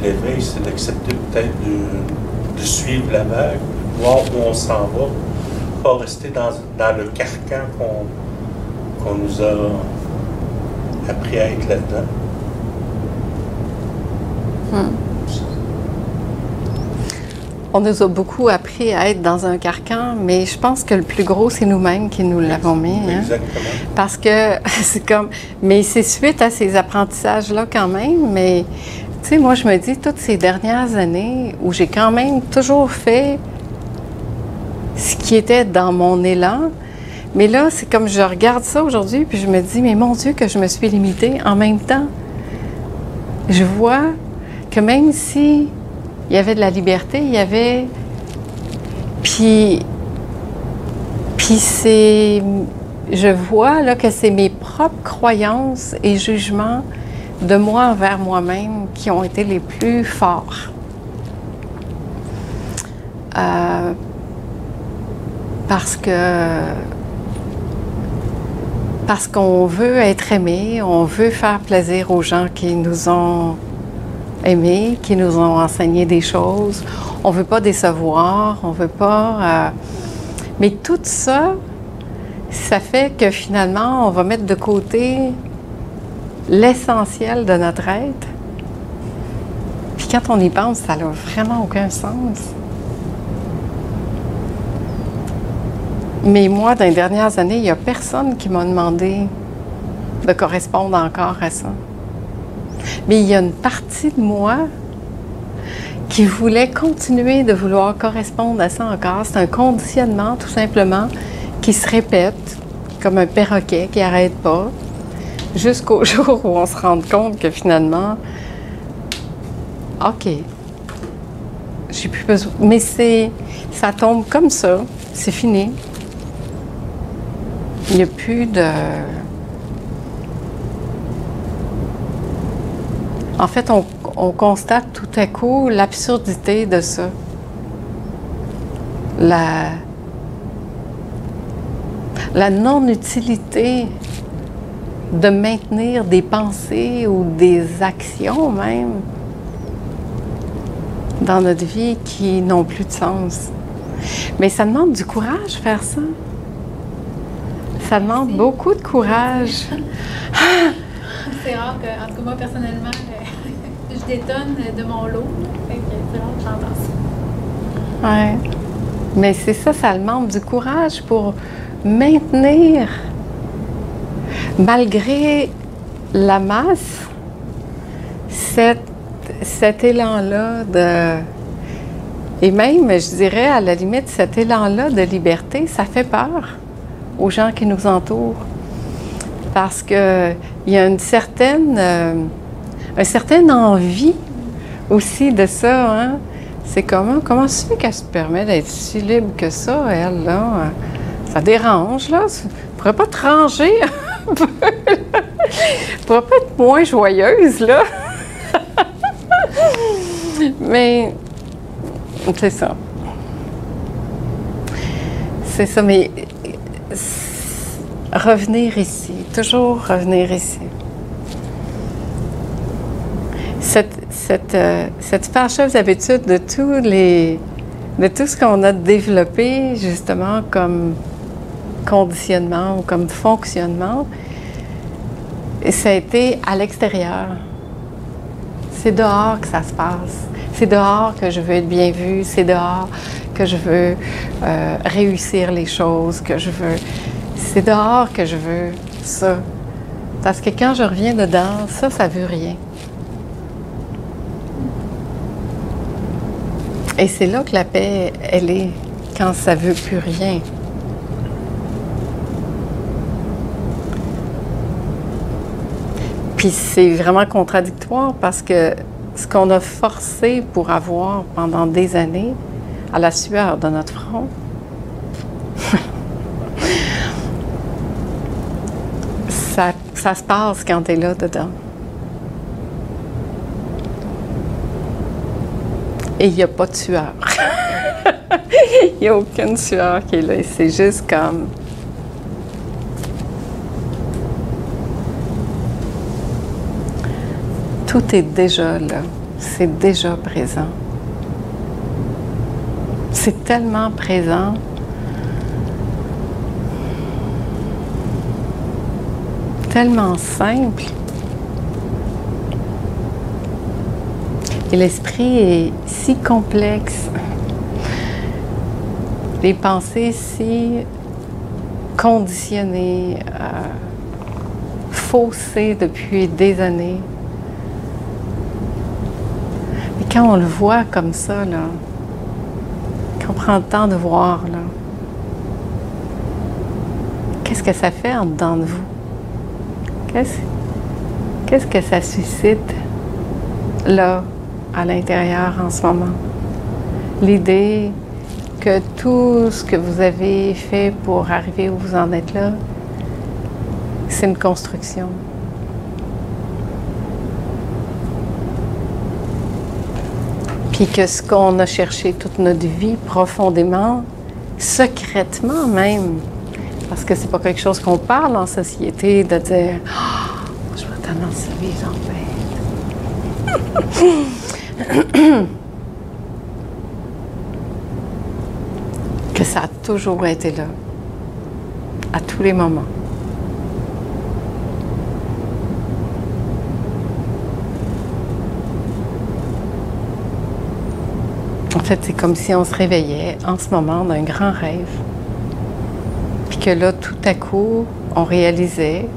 l'éveil, c'est d'accepter peut-être de suivre la vague, voir où on s'en va, pas rester dans le carcan qu'on nous a appris à être là-dedans. On nous a beaucoup appris à être dans un carcan, mais je pense que le plus gros, c'est nous-mêmes qui nous l'avons mis. Hein? Exactement. Parce que c'est comme... Mais c'est suite à ces apprentissages-là quand même, mais... Tu sais, moi, je me dis, toutes ces dernières années où j'ai quand même toujours fait ce qui était dans mon élan, mais là, c'est comme je regarde ça aujourd'hui, puis je me dis, mais mon Dieu, que je me suis limitée. En même temps, je vois que même si il y avait de la liberté, il y avait... Puis c'est... Je vois là que c'est mes propres croyances et jugements de moi envers moi-même qui ont été les plus forts. Parce qu'on veut être aimé, on veut faire plaisir aux gens qui nous ont aimés, qui nous ont enseigné des choses. On ne veut pas décevoir, on ne veut pas... Mais tout ça, ça fait que finalement, on va mettre de côté l'essentiel de notre être. Puis quand on y pense, ça n'a vraiment aucun sens. Mais moi, dans les dernières années, il n'y a personne qui m'a demandé de correspondre encore à ça. Mais il y a une partie de moi qui voulait continuer de vouloir correspondre à ça encore. C'est un conditionnement, tout simplement, qui se répète comme un perroquet qui n'arrête pas, jusqu'au jour où on se rend compte que finalement, OK, j'ai plus besoin. Mais ça tombe comme ça, c'est fini. Il n'y a plus de... En fait, on constate tout à coup l'absurdité de ça. La non-utilité de maintenir des pensées ou des actions même dans notre vie qui n'ont plus de sens. Mais ça demande du courage faire ça. Ça demande beaucoup de courage. C'est rare que, en tout cas moi personnellement, je détonne de mon lot. Fait que c'est rare que j'entends ça. Ouais. Mais c'est ça, ça demande du courage pour maintenir, malgré la masse, cet élan-là de... Et même, je dirais, à la limite, cet élan-là de liberté, ça fait peur aux gens qui nous entourent. Parce qu'il y a une certaine envie aussi de ça, hein? C'est comment ça fait qu'elle se permet d'être si libre que ça, elle, là? Ça dérange, là? Tu pourrais pas te ranger un peu, là? Tu pourrais pas être moins joyeuse, là? Mais c'est ça. C'est ça, mais revenir ici, toujours revenir ici. Cette fâcheuse habitude de tout ce qu'on a développé, justement, comme conditionnement ou comme fonctionnement, ça a été à l'extérieur. C'est dehors que ça se passe. C'est dehors que je veux être bien vue. C'est dehors que je veux réussir les choses, que je veux... C'est dehors que je veux ça. Parce que quand je reviens dedans, ça veut rien. Et c'est là que la paix, elle est, quand ça veut plus rien. Puis c'est vraiment contradictoire parce que ce qu'on a forcé pour avoir pendant des années, à la sueur de notre front, ça se passe quand tu es là dedans. Et il n'y a pas de sueur. Il n'y a aucune sueur qui est là. C'est juste comme... Tout est déjà là. c'est déjà présent. C'est tellement présent. Tellement simple. Et l'esprit est si complexe. Les pensées si conditionnées, faussées depuis des années. Mais quand on le voit comme ça, là, quand on prend le temps de voir, là, qu'est-ce que ça fait en dedans de vous? Qu'est-ce que ça suscite là, à l'intérieur en ce moment? L'idée que tout ce que vous avez fait pour arriver où vous en êtes là, c'est une construction. Puis que ce qu'on a cherché toute notre vie profondément, secrètement même, parce que c'est pas quelque chose qu'on parle en société, de dire « Ah, je vais tellement servir en fait. » Que ça a toujours été là, à tous les moments. En fait, c'est comme si on se réveillait en ce moment d'un grand rêve. Puis que là, tout à coup, on réalisait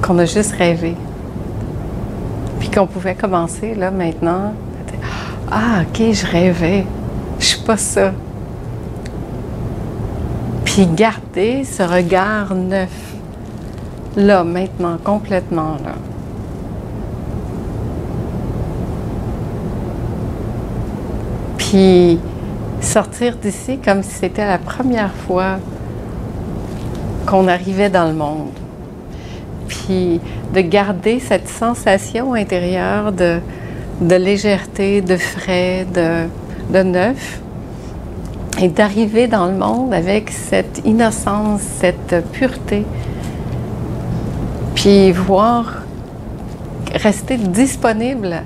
qu'on a juste rêvé. Puis qu'on pouvait commencer, là, maintenant, à dire, ah, OK, je rêvais. Je suis pas ça. Puis garder ce regard neuf, là, maintenant, complètement, là. Puis sortir d'ici comme si c'était la première fois qu'on arrivait dans le monde. Puis de garder cette sensation intérieure de légèreté, de frais, de neuf, et d'arriver dans le monde avec cette innocence, cette pureté, puis voir, rester disponible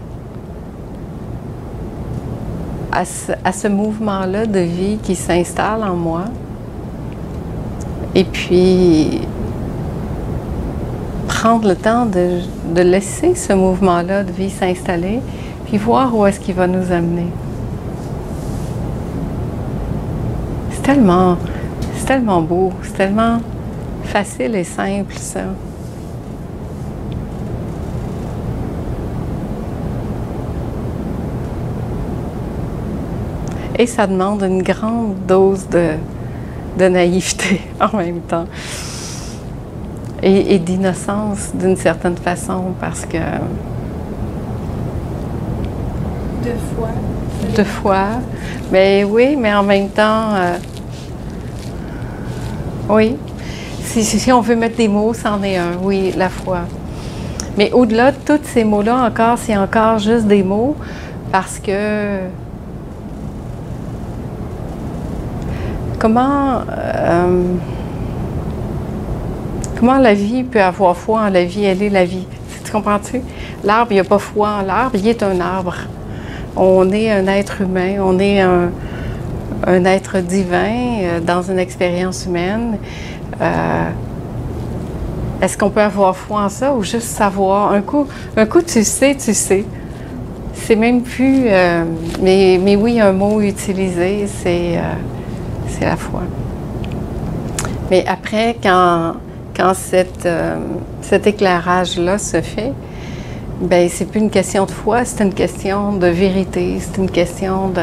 à ce mouvement-là de vie qui s'installe en moi, et puis prendre le temps de laisser ce mouvement-là de vie s'installer, puis voir où est-ce qu'il va nous amener. C'est tellement beau, c'est tellement facile et simple, ça. Et ça demande une grande dose de naïveté en même temps. Et d'innocence d'une certaine façon, parce que... De foi. Mais oui, mais en même temps... oui. Si on veut mettre des mots, c'en est un. Oui, la foi. Mais au-delà de tous ces mots-là, encore, c'est encore juste des mots, parce que... Comment la vie peut avoir foi en la vie? Elle est la vie. Tu comprends-tu? L'arbre, il n'y a pas foi en l'arbre, il est un arbre. On est un être humain, on est un être divin dans une expérience humaine. Est-ce qu'on peut avoir foi en ça ou juste savoir? Un coup tu sais. C'est même plus... mais oui, un mot utilisé, c'est la foi. Mais après, quand cet éclairage-là se fait, ben c'est plus une question de foi, c'est une question de vérité, c'est une question de...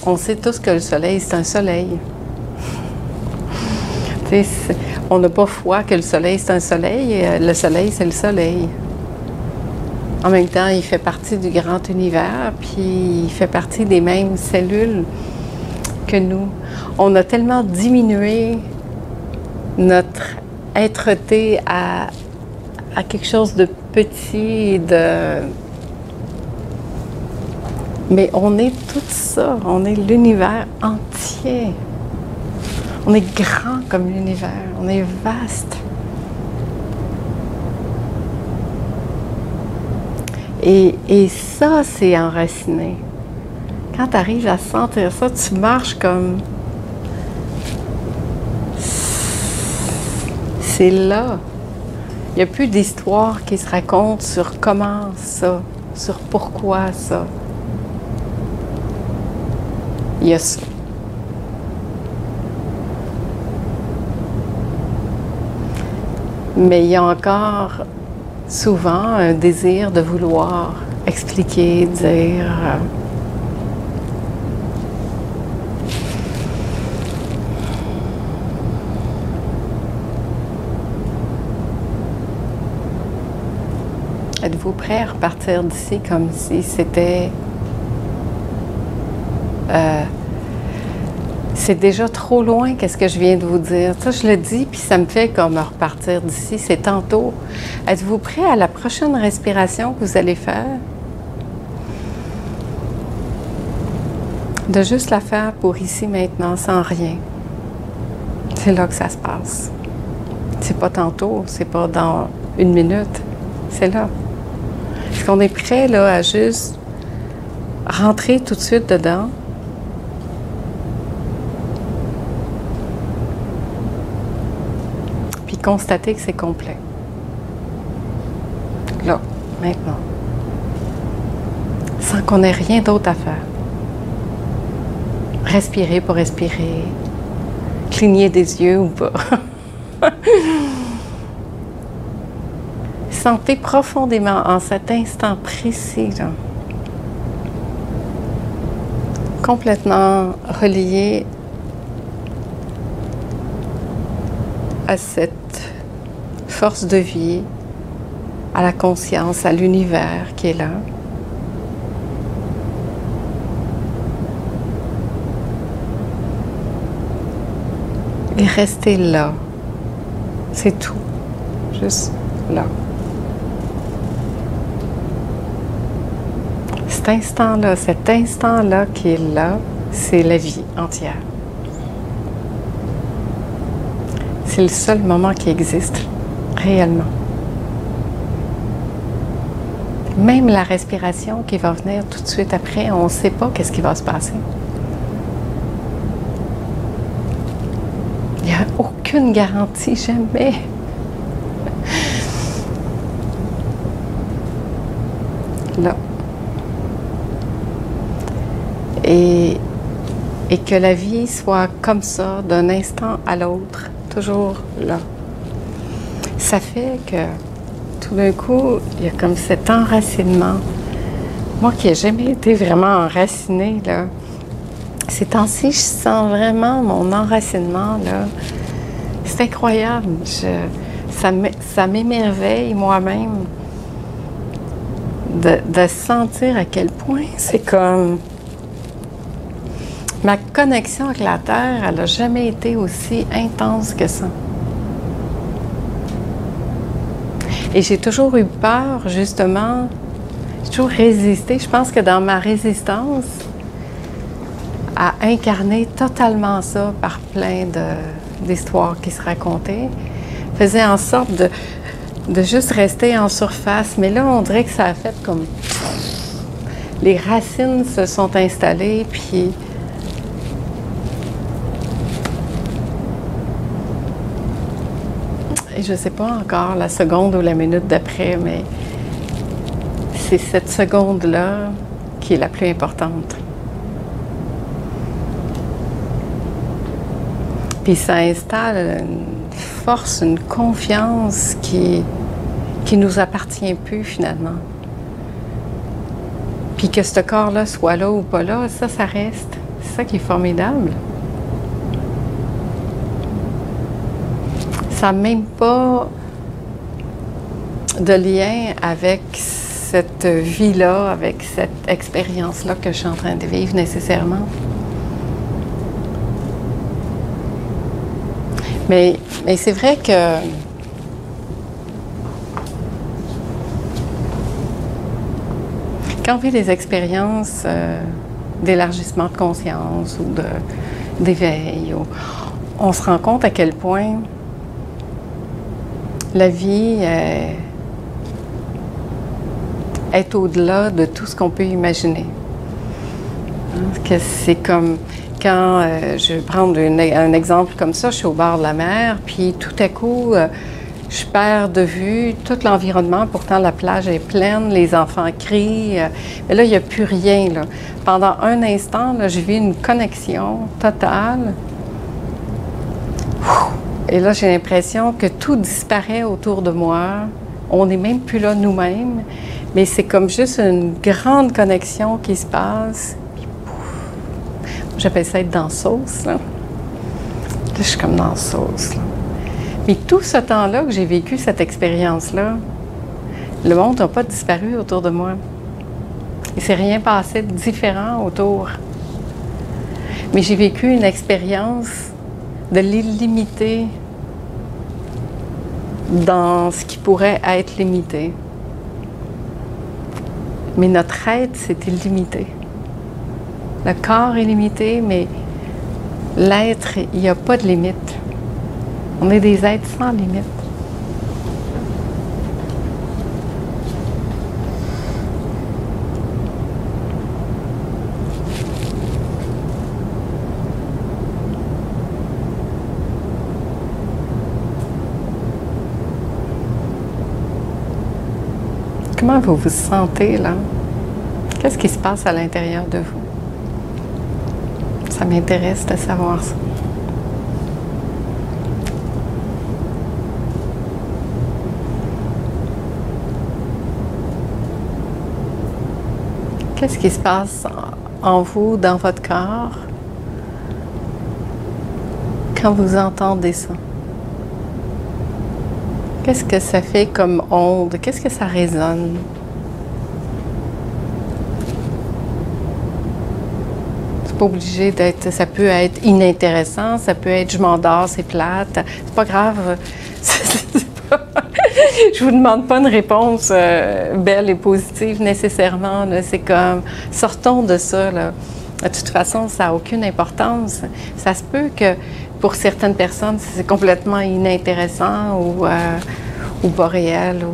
On sait tous que le soleil, c'est un soleil. On n'a pas foi que le soleil, c'est un soleil, le soleil, c'est le soleil. En même temps, il fait partie du grand univers, puis il fait partie des mêmes cellules que nous. On a tellement diminué notre êtreté à quelque chose de petit, mais on est tout ça, on est l'univers entier. On est grand comme l'univers, on est vaste. Et ça, c'est enraciné. Quand tu arrives à sentir ça, tu marches comme... C'est là. Il n'y a plus d'histoire qui se raconte sur comment ça, sur pourquoi ça. Il y a ça. Mais il y a encore souvent un désir de vouloir expliquer, dire... Êtes-vous prêt à repartir d'ici comme si c'était... c'est déjà trop loin, qu'est-ce que je viens de vous dire. Ça, je le dis, puis ça me fait comme repartir d'ici, c'est tantôt. Êtes-vous prêt à la prochaine respiration que vous allez faire? De juste la faire pour ici, maintenant, sans rien. C'est là que ça se passe. C'est pas tantôt, c'est pas dans 1 minute, c'est là. Est-ce qu'on est prêt, là, à juste rentrer tout de suite dedans? Puis constater que c'est complet. Là, maintenant. Sans qu'on ait rien d'autre à faire. Respirer pour respirer. Cligner des yeux ou pas. Sentez profondément en cet instant précis, là, complètement relié à cette force de vie, à la conscience, à l'univers qui est là. Et restez là. C'est tout. Juste là. Cet instant-là qui est là, c'est la vie entière. C'est le seul moment qui existe, réellement. Même la respiration qui va venir tout de suite après, on ne sait pas qu'est-ce qui va se passer. Il n'y a aucune garantie, jamais. Là. Et que la vie soit comme ça, d'un instant à l'autre, toujours là. Ça fait que tout d'un coup, il y a comme cet enracinement. Moi qui n'ai jamais été vraiment enracinée, là, ces temps-ci, je sens vraiment mon enracinement, là. C'est incroyable. Ça m'émerveille moi-même de sentir à quel point c'est comme... Ma connexion avec la Terre, elle n'a jamais été aussi intense que ça. Et j'ai toujours eu peur, justement, j'ai toujours résisté. Je pense que dans ma résistance à incarner totalement ça par plein d'histoires qui se racontaient, faisait en sorte de juste rester en surface. Mais là, on dirait que ça a fait comme... Les racines se sont installées, puis... Et je ne sais pas encore la seconde ou la minute d'après, mais c'est cette seconde-là qui est la plus importante. Puis ça installe une force, une confiance qui nous appartient plus finalement. Puis que ce corps-là soit là ou pas là, ça reste. C'est ça qui est formidable. Ça n'a même pas de lien avec cette vie-là, avec cette expérience-là que je suis en train de vivre nécessairement. Mais c'est vrai que quand on vit des expériences d'élargissement de conscience ou d'éveil, on se rend compte à quel point être au-delà de tout ce qu'on peut imaginer. Que c'est comme quand, je vais prendre un exemple comme ça, je suis au bord de la mer, puis tout à coup, je perds de vue tout l'environnement. Pourtant, la plage est pleine, les enfants crient. Mais là, il n'y a plus rien. Là. Pendant un instant, là, j'ai vu une connexion totale. Et là, j'ai l'impression que tout disparaît autour de moi. On n'est même plus là nous-mêmes. Mais c'est comme juste une grande connexion qui se passe. Puis, pouf. J'appelle ça être dans la sauce. Là, je suis comme dans la sauce. Là. Mais tout ce temps-là que j'ai vécu cette expérience-là, le monde n'a pas disparu autour de moi. Il ne s'est rien passé de différent autour. Mais j'ai vécu une expérience de l'illimité dans ce qui pourrait être limité. Mais notre être, c'est illimité. Le corps est limité, mais l'être, il n'y a pas de limite. On est des êtres sans limite. Comment vous vous sentez là? Qu'est-ce qui se passe à l'intérieur de vous? Ça m'intéresse de savoir ça. Qu'est-ce qui se passe en vous, dans votre corps, quand vous entendez ça? Qu'est-ce que ça fait comme onde? Qu'est-ce que ça résonne? C'est pas obligé d'être... Ça peut être inintéressant, ça peut être « je m'endors, c'est plate ». C'est pas grave. Je vous demande pas une réponse belle et positive nécessairement. C'est comme, sortons de ça. Là. De toute façon, ça n'a aucune importance. Ça se peut que pour certaines personnes, c'est complètement inintéressant ou pas réel.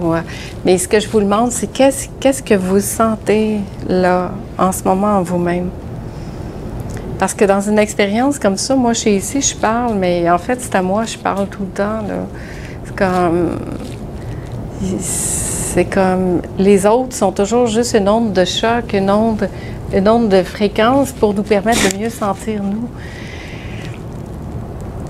Mais ce que je vous demande, c'est qu'est-ce que vous sentez là, en ce moment, en vous-même? Parce que dans une expérience comme ça, moi, je suis ici, je parle, mais en fait, c'est à moi, je parle tout le temps. Là. C'est comme les autres sont toujours juste une onde de choc, une onde de fréquence pour nous permettre de mieux sentir nous.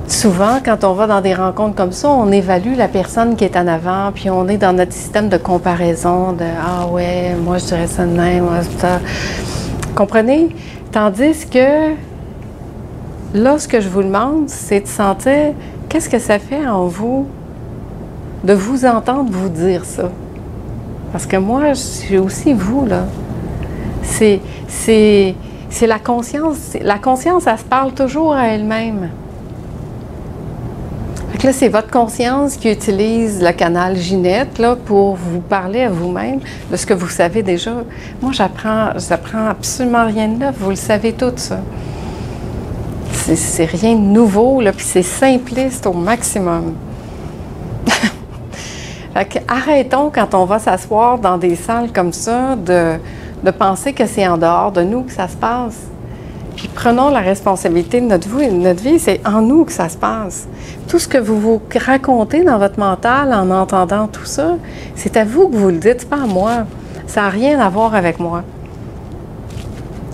Souvent, quand on va dans des rencontres comme ça, on évalue la personne qui est en avant, puis on est dans notre système de comparaison de « Ah ouais, moi je dirais ça de même, moi ça. » Comprenez? Tandis que là, ce que je vous demande, c'est de sentir qu'est-ce que ça fait en vous de vous entendre vous dire ça. Parce que moi, je suis aussi vous, là. C'est la conscience. La conscience, elle se parle toujours à elle-même. Fait que là, c'est votre conscience qui utilise le canal Ginette, là, pour vous parler à vous-même de ce que vous savez déjà. Moi, j'apprends absolument rien de neuf. Vous le savez tout, ça. C'est rien de nouveau, là, puis c'est simpliste au maximum. Fait que arrêtons, quand on va s'asseoir dans des salles comme ça, de penser que c'est en dehors de nous que ça se passe. Puis prenons la responsabilité de notre vie, c'est en nous que ça se passe. Tout ce que vous vous racontez dans votre mental en entendant tout ça, c'est à vous que vous le dites, c'est pas à moi. Ça n'a rien à voir avec moi.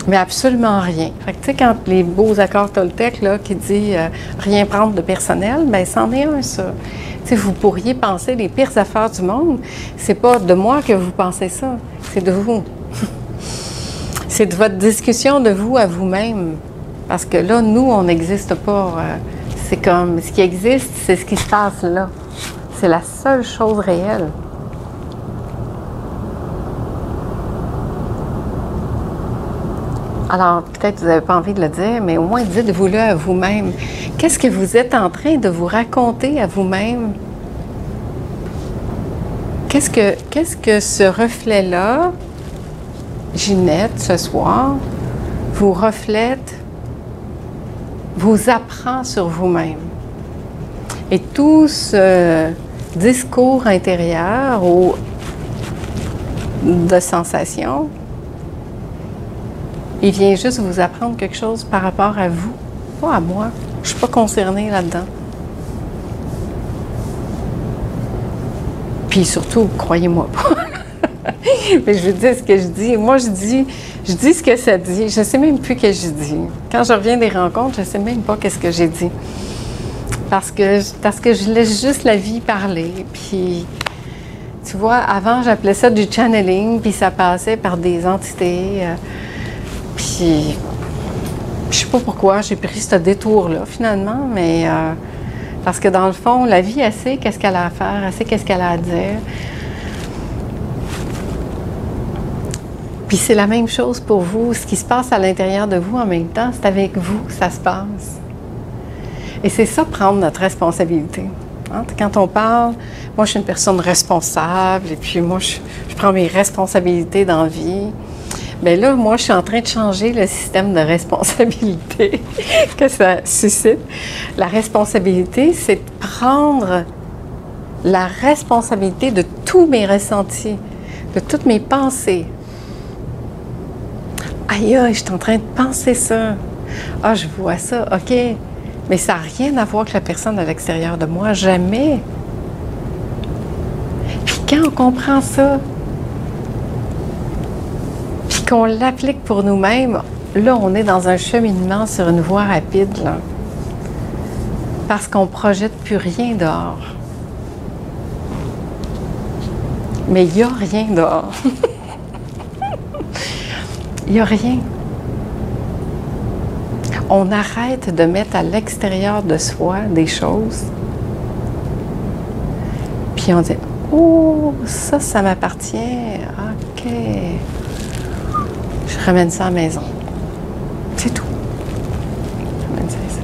Mais absolument rien. Fait que tu sais, quand les beaux accords Toltec, là, qui dit rien prendre de personnel, bien, c'en est un, ça. Tu sais, vous pourriez penser les pires affaires du monde. C'est pas de moi que vous pensez ça, c'est de vous. C'est de votre discussion de vous à vous-même. Parce que là, nous, on n'existe pas. C'est comme, ce qui existe, c'est ce qui se passe là. C'est la seule chose réelle. Alors, peut-être que vous n'avez pas envie de le dire, mais au moins dites-vous-le à vous-même. Qu'est-ce que vous êtes en train de vous raconter à vous-même? Qu'est-ce que ce reflet-là, Ginette, ce soir, vous reflète, vous apprend sur vous-même? Et tout ce discours intérieur de sensations. Il vient juste vous apprendre quelque chose par rapport à vous, pas à moi. Je ne suis pas concernée là-dedans. Puis surtout, croyez-moi pas. Mais je vous dis ce que je dis. Moi, je dis ce que ça dit. Je ne sais même plus ce que je dis. Quand je reviens des rencontres, je ne sais même pas qu'est-ce que j'ai dit. Parce que je laisse juste la vie parler. Puis, tu vois, avant, j'appelais ça du channeling, puis ça passait par des entités. Puis, je sais pas pourquoi j'ai pris ce détour-là, finalement, mais parce que dans le fond, la vie, elle sait qu'est-ce qu'elle a à faire, elle sait qu'est-ce qu'elle a à dire. Puis c'est la même chose pour vous. Ce qui se passe à l'intérieur de vous en même temps, c'est avec vous que ça se passe. Et c'est ça, prendre notre responsabilité. Hein? Quand on parle, moi, je suis une personne responsable, et puis moi, je prends mes responsabilités dans la vie. Bien là, moi, je suis en train de changer le système de responsabilité que ça suscite. La responsabilité, c'est de prendre la responsabilité de tous mes ressentis, de toutes mes pensées. Aïe, aïe, je suis en train de penser ça. Ah, je vois ça, OK. Mais ça n'a rien à voir avec la personne à l'extérieur de moi, jamais. Puis quand on comprend ça, puis qu'on l'applique pour nous-mêmes, là, on est dans un cheminement sur une voie rapide, là. Parce qu'on ne projette plus rien dehors. Mais il n'y a rien dehors. Il n'y a rien. On arrête de mettre à l'extérieur de soi des choses. Puis on dit, oh, ça m'appartient. OK. Je ramène ça à la maison. C'est tout. Je ramène ça ici.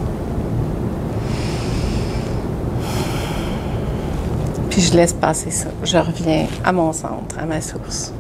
Puis je laisse passer ça. Je reviens à mon centre, à ma source.